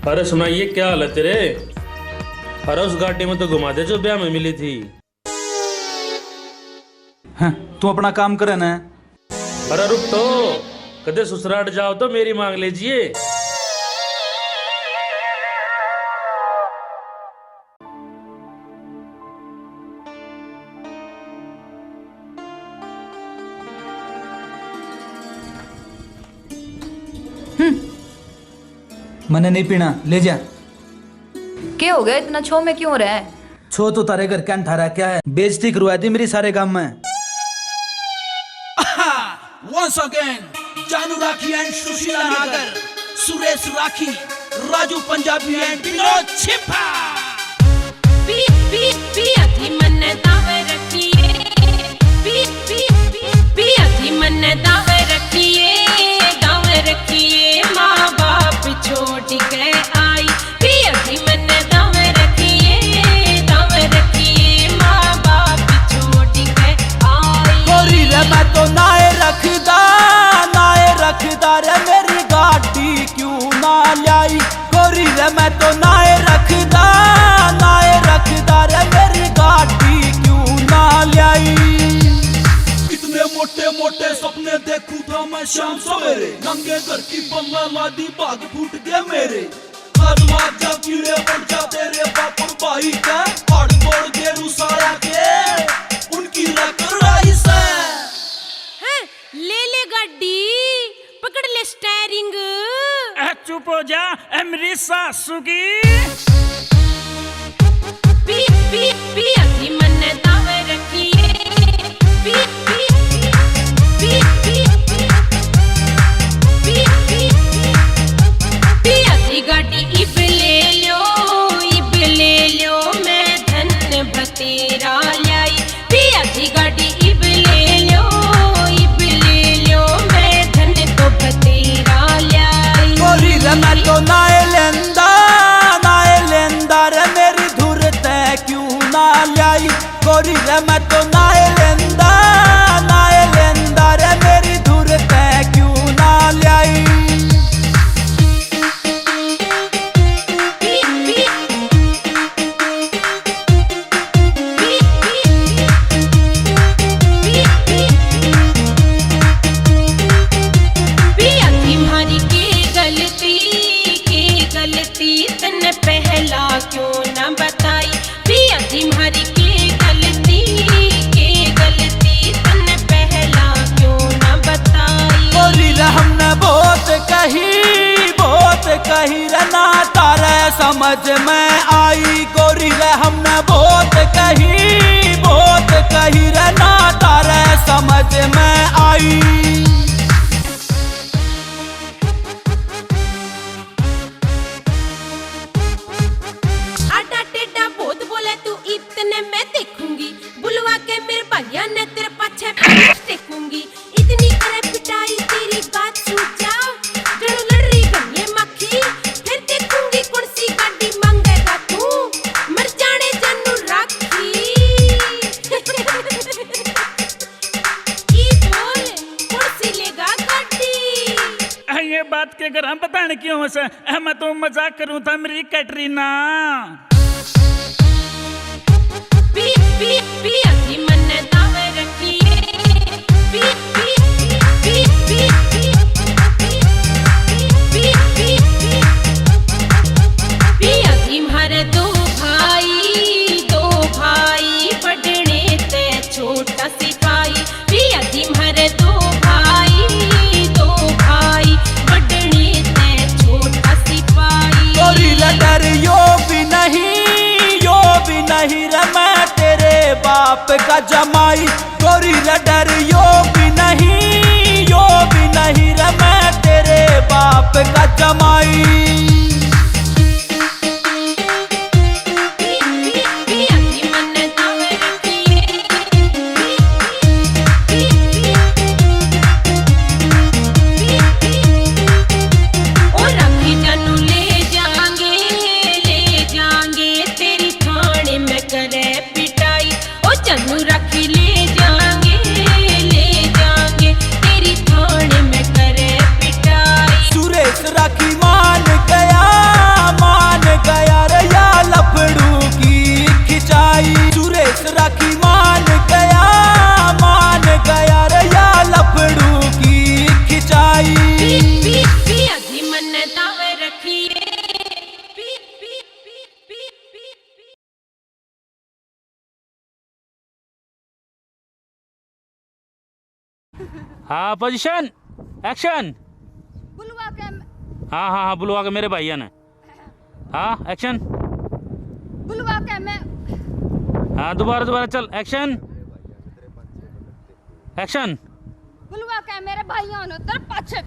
अरे सुनाइए, क्या हाल है तेरे? अरे उस गाड़ी में तो घुमा दे जो ब्याह में मिली थी। हाँ, तू अपना काम करे ना। अरे रुक तो, कदे ससुराल जाओ तो मेरी मांग लीजिए। मैंने नहीं पीना, ले जा। क्या हो गया, इतना छो में क्यों रहा है? छो तो तारे घर क्या ठहरा क्या है? बेइज्जती करवा दी मेरी सारे काम में। Once again, जानू राखी एंड सुशीला नागर, सुरेश राखी, राजू पंजाबी एंड विनोद छिपा। पी पी पी अधी मन दावे रखिए, पी पी पी अधी मन दावे रखिए, दावे रखिए, माँ बाप छोड़ के आई। पी अधी मन दावे रखिए, दावे रखिए, माँ बाप छोड़ के आई। गोरी रे मैं तो नाए रखदा रे मेरी गाड़ी क्यों ना लाई। गोरी रे मैं तो नाए रखदा रे मेरी गाड़ी क्यों ना लाई। इतने मोटे मोटे सपने देखूं था मैं शाम सवेरे, नंगे घर की बम्मा मादी भाग फूट गए मेरे। आदमाद जा कीड़े पड़ जा तेरे बाप और भाई का, फाड़ फोड़ के रुसाया के उनकी रकराई से। ले ले गाड़ी, पकड़ ले स्टेयरिंग। चुप हो जा, मेरी सासू की। पी पी पी अधी मन दावे रखिए, P P P P P P P अधी गाड़ी इब ले लो मैं धन बतेरा लाई। पी अधी गाड़ी इब ले लो मैं धन तो बतेरा लाई। गोरी रे मैं तो नाए लेंदा रे मेरी धुर तय क्यों ना लाई। गोरी रे मैं तो नाए लेंदा रे मेरी धुर तय क्यों ना लाई। पहला क्यों न बताई। पिया तुम्हारी की गलती तने पहला क्यों न बताई। गोरी रे हमने बहुत कही रे ना तारे समझ में आई। गोरी रे हमने बहुत कही रे ना तारे समझ में आई। इतने मैं देखूंगी, बुलवा के मेरे भैया ने तेरे पाछे पैर टेकूंगी। इतनी करे पिटाई तेरी बात सूझ जाओ, जड़ो लड़ रही गन्ने मक्खी, फिर देखूंगी कौन सी गाड़ी मांगेगा तू, मर जाने जानू राखी। ई बोल कौन सी लेगा गाड़ी। ये बात के घर हम बताने क्यों से, मैं तो मजाक करूं था मेरी कैटरीना। पी पी पी अधी मन दावे रखिए, P P P P P P P अधी मारे दो भाई बढ़ने ते छोटा सिपाही। पी अधी मारे दो भाई बढ़ने ते छोटा सिपाही। गोरी रे डर यो भी नहीं रे मैं तेरे बाप का जमाई। गोरी रे डर यो भी नहीं रे मैं तेरे बाप का जमाई। राखी मान गए हाँ पोजीशन एक्शन। बुलवा के हाँ हाँ हाँ बुलवा के मेरे भैया ने। हाँ एक्शन। बुलवा के मैं हाँ दोबारा दोबारा चल एक्शन एक्शन। बुलवा के मेरे भाइयों ने तेरे पाछे